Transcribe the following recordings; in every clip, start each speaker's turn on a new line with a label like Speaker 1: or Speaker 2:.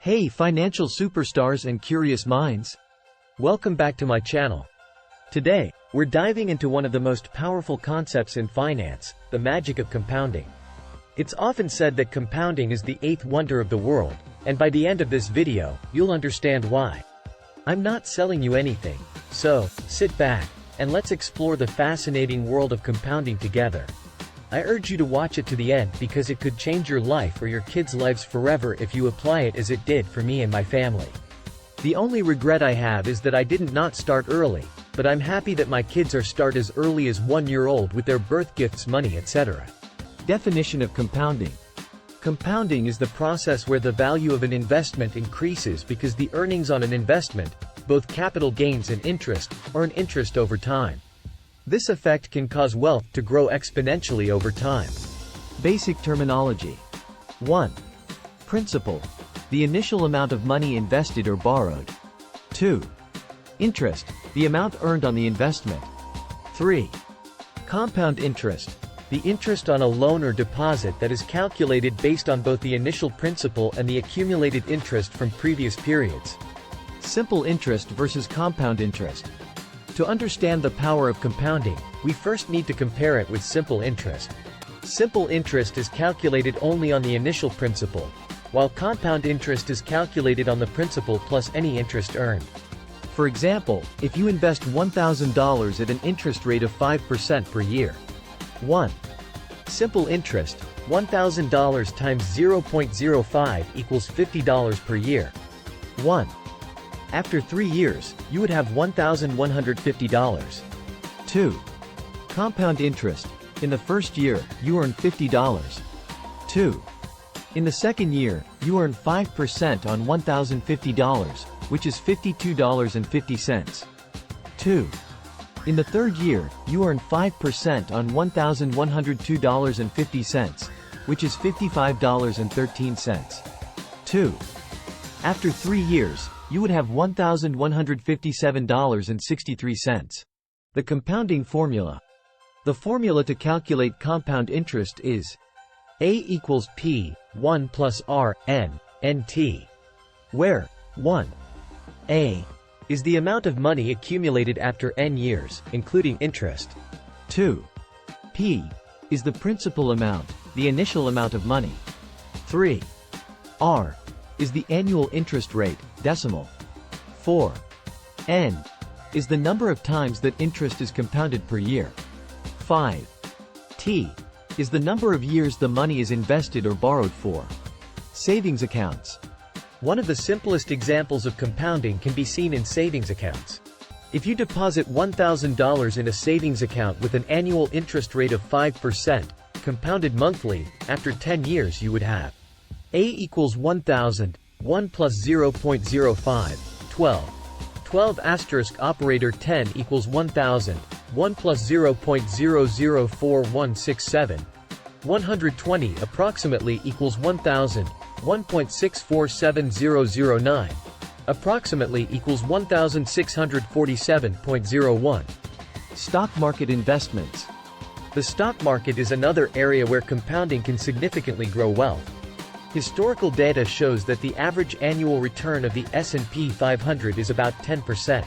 Speaker 1: Hey financial superstars and curious minds! Welcome back to my channel. Today, we're diving into one of the most powerful concepts in finance, the magic of compounding. It's often said that compounding is the eighth wonder of the world, and by the end of this video, you'll understand why. I'm not selling you anything, so sit back, and let's explore the fascinating world of compounding together. I urge you to watch it to the end because it could change your life or your kids' lives forever if you apply it as it did for me and my family. The only regret I have is that I didn't not start early, but I'm happy that my kids are start as early as 1 year old with their birth gifts, money, etc. Definition of compounding. Compounding is the process where the value of an investment increases because the earnings on an investment, both capital gains and interest, earn interest over time. This effect can cause wealth to grow exponentially over time. Basic terminology. 1. Principal. The initial amount of money invested or borrowed. 2. Interest. The amount earned on the investment. 3. Compound interest. The interest on a loan or deposit that is calculated based on both the initial principal and the accumulated interest from previous periods. Simple interest versus compound interest. To understand the power of compounding, we first need to compare it with simple interest. Simple interest is calculated only on the initial principal, while compound interest is calculated on the principal plus any interest earned. For example, if you invest $1,000 at an interest rate of 5% per year. 1. Simple interest, $1,000 times 0.05 equals $50 per year. 1. After 3 years, you would have $1,150. 2. Compound interest. In the first year, you earn $50. 2. In the second year, you earn 5% on $1,050, which is $52.50. 2. In the third year, you earn 5% on $1,102.50, which is $55.13. 2. After 3 years, you would have $1,157.63. The compounding formula. The formula to calculate compound interest is A equals P, 1 plus R, N, NT, where 1. A is the amount of money accumulated after N years, including interest. 2. P is the principal amount, the initial amount of money. 3. R is the annual interest rate, decimal. 4. N is the number of times that interest is compounded per year. 5. T is the number of years the money is invested or borrowed for. Savings accounts. One of the simplest examples of compounding can be seen in savings accounts. If you deposit $1,000 in a savings account with an annual interest rate of 5%, compounded monthly, after 10 years you would have A equals 1,000, 1 plus 0.05, 12. 12 asterisk operator 10 equals 1,000, 1 plus 0.004167. 120 approximately equals 1,000, 1.647009. Approximately equals 1,647.01. Stock market investments. The stock market is another area where compounding can significantly grow wealth. Historical data shows that the average annual return of the S&P 500 is about 10%.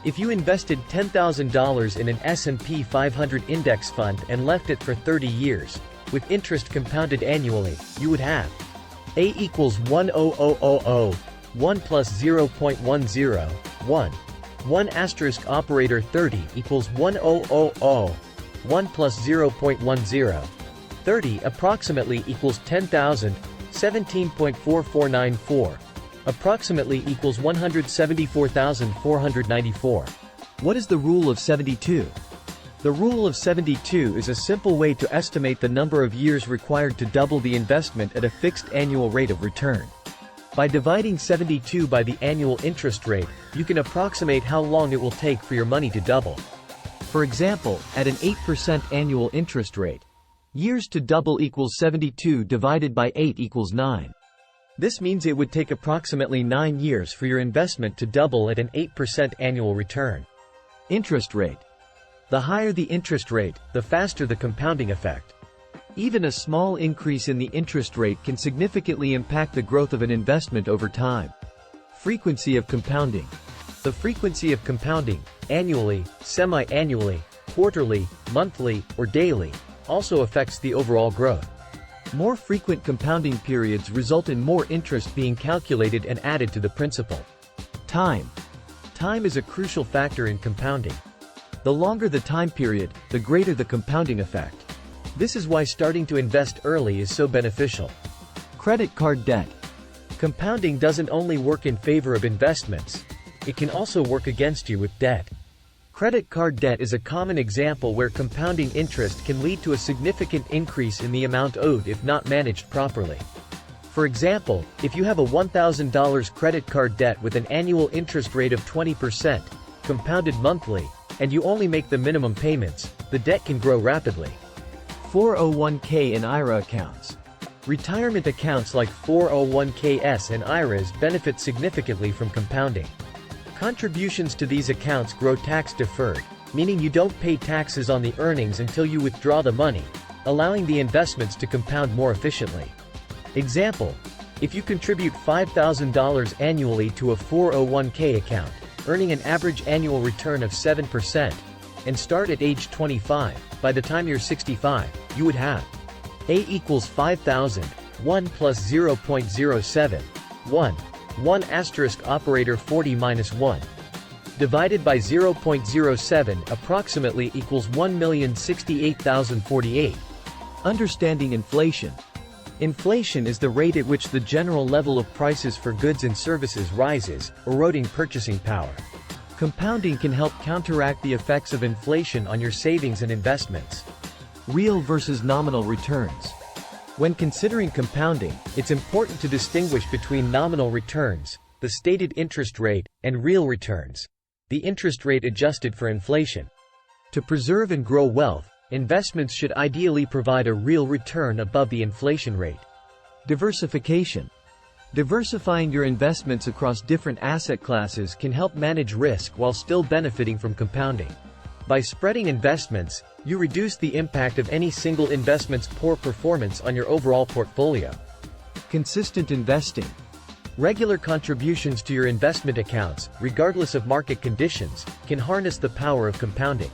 Speaker 1: If you invested $10,000 in an S&P 500 index fund and left it for 30 years, with interest compounded annually, you would have A equals 10000, 1 plus 0.10, 1. 1 asterisk operator 30 equals 1000, 1 plus 0.10. 30 approximately equals 10,000, 17.4494. Approximately equals 174,494. What is the rule of 72? The rule of 72 is a simple way to estimate the number of years required to double the investment at a fixed annual rate of return. By dividing 72 by the annual interest rate, you can approximate how long it will take for your money to double. For example, at an 8% annual interest rate, years to double equals 72 divided by 8 equals 9. This means it would take approximately 9 years for your investment to double at an 8% annual return. Interest rate. The higher the interest rate, the faster the compounding effect. Even a small increase in the interest rate can significantly impact the growth of an investment over time. Frequency of compounding. The frequency of compounding, annually, semi-annually, quarterly, monthly, or daily, also affects the overall growth. More frequent compounding periods result in more interest being calculated and added to the principal. Time. Time is a crucial factor in compounding. The longer the time period, the greater the compounding effect. This is why starting to invest early is so beneficial. Credit card debt. Compounding doesn't only work in favor of investments, it can also work against you with debt. Credit card debt is a common example where compounding interest can lead to a significant increase in the amount owed if not managed properly. For example, if you have a $1,000 credit card debt with an annual interest rate of 20%, compounded monthly, and you only make the minimum payments, the debt can grow rapidly. 401k and IRA accounts. Retirement accounts like 401ks and IRAs benefit significantly from compounding. Contributions to these accounts grow tax-deferred, meaning you don't pay taxes on the earnings until you withdraw the money, allowing the investments to compound more efficiently. Example: if you contribute $5,000 annually to a 401k account, earning an average annual return of 7%, and start at age 25, by the time you're 65, you would have A equals 5,000, 1 plus 0.07, 1 asterisk operator 40 minus 1, divided by 0.07 approximately equals 1,068,048. Understanding inflation. Inflation is the rate at which the general level of prices for goods and services rises, eroding purchasing power. Compounding can help counteract the effects of inflation on your savings and investments. Real versus nominal returns. When considering compounding, it's important to distinguish between nominal returns, the stated interest rate, and real returns, the interest rate adjusted for inflation. To preserve and grow wealth, investments should ideally provide a real return above the inflation rate. Diversification. Diversifying your investments across different asset classes can help manage risk while still benefiting from compounding. By spreading investments, you reduce the impact of any single investment's poor performance on your overall portfolio. Consistent investing. Regular contributions to your investment accounts, regardless of market conditions, can harness the power of compounding.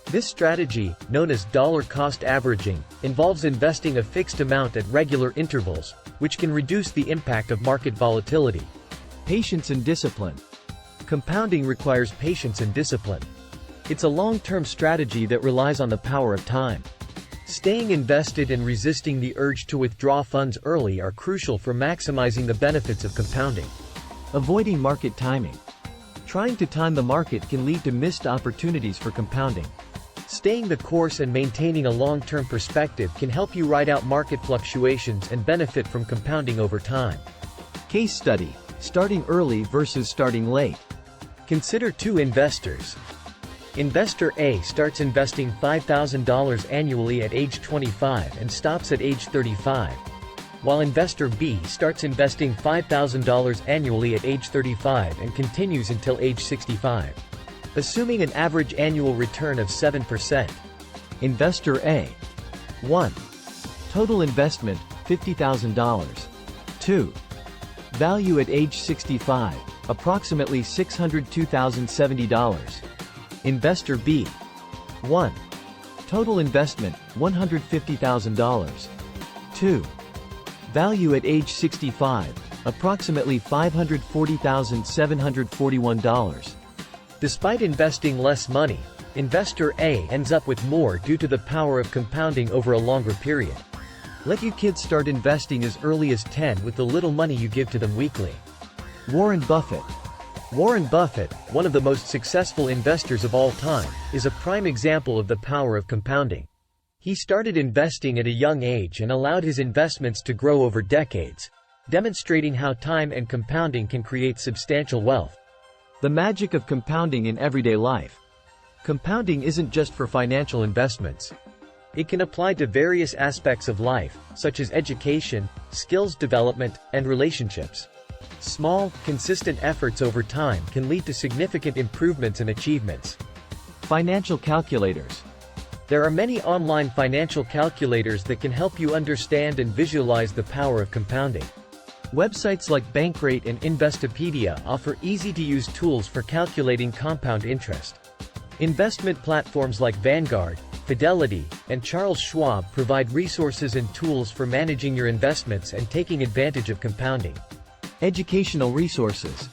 Speaker 1: This strategy, known as dollar-cost averaging, involves investing a fixed amount at regular intervals, which can reduce the impact of market volatility. Patience and discipline. Compounding requires patience and discipline. It's a long-term strategy that relies on the power of time. Staying invested and resisting the urge to withdraw funds early are crucial for maximizing the benefits of compounding. Avoiding market timing. Trying to time the market can lead to missed opportunities for compounding. Staying the course and maintaining a long-term perspective can help you ride out market fluctuations and benefit from compounding over time. Case study: starting early versus starting late. Consider two investors. Investor A starts investing $5,000 annually at age 25 and stops at age 35, while Investor B starts investing $5,000 annually at age 35 and continues until age 65. Assuming an average annual return of 7%. Investor A. 1. Total investment, $50,000. 2. Value at age 65, approximately $602,070. Investor B. 1. Total investment, $150,000. 2. Value at age 65, approximately $540,741. Despite investing less money, Investor A ends up with more due to the power of compounding over a longer period. Let your kids start investing as early as 10 with the little money you give to them weekly. Warren Buffett. Warren Buffett, one of the most successful investors of all time, is a prime example of the power of compounding. He started investing at a young age and allowed his investments to grow over decades, demonstrating how time and compounding can create substantial wealth. The magic of compounding in everyday life. Compounding isn't just for financial investments. It can apply to various aspects of life, such as education, skills development, and relationships. Small, consistent efforts over time can lead to significant improvements and achievements. Financial calculators. There are many online financial calculators that can help you understand and visualize the power of compounding. Websites like Bankrate and Investopedia offer easy-to-use tools for calculating compound interest. Investment platforms like Vanguard, Fidelity, and Charles Schwab provide resources and tools for managing your investments and taking advantage of compounding. Educational resources.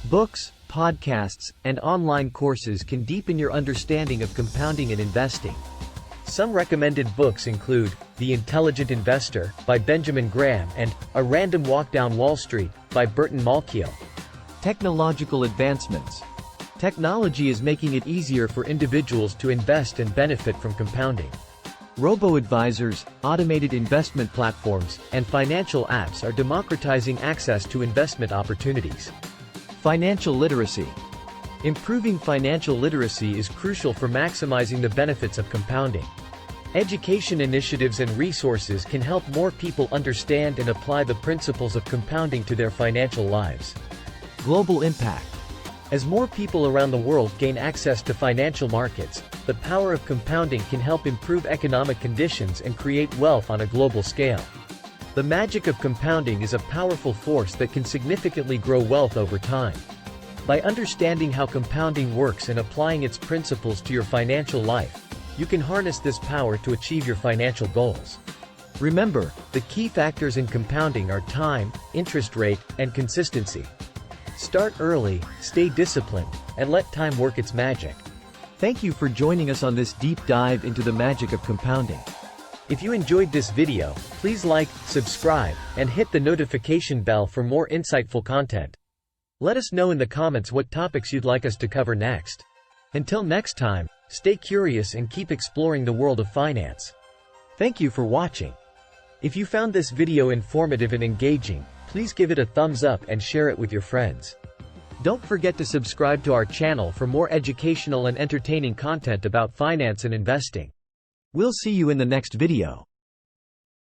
Speaker 1: Books, podcasts, and online courses can deepen your understanding of compounding and investing. Some recommended books include The Intelligent Investor by Benjamin Graham and A Random Walk Down Wall Street by Burton Malkiel. Technological advancements. Technology is making it easier for individuals to invest and benefit from compounding. Robo-advisors, automated investment platforms, and financial apps are democratizing access to investment opportunities. Financial literacy. Improving financial literacy is crucial for maximizing the benefits of compounding. Education initiatives and resources can help more people understand and apply the principles of compounding to their financial lives. Global impact. As more people around the world gain access to financial markets, the power of compounding can help improve economic conditions and create wealth on a global scale. The magic of compounding is a powerful force that can significantly grow wealth over time. By understanding how compounding works and applying its principles to your financial life, you can harness this power to achieve your financial goals. Remember, the key factors in compounding are time, interest rate, and consistency. Start early, stay disciplined, and let time work its magic. Thank you for joining us on this deep dive into the magic of compounding. If you enjoyed this video, please like, subscribe, and hit the notification bell for more insightful content. Let us know in the comments what topics you'd like us to cover next. Until next time, stay curious and keep exploring the world of finance. Thank you for watching. If you found this video informative and engaging, please give it a thumbs up and share it with your friends. Don't forget to subscribe to our channel for more educational and entertaining content about finance and investing. We'll see you in the next video.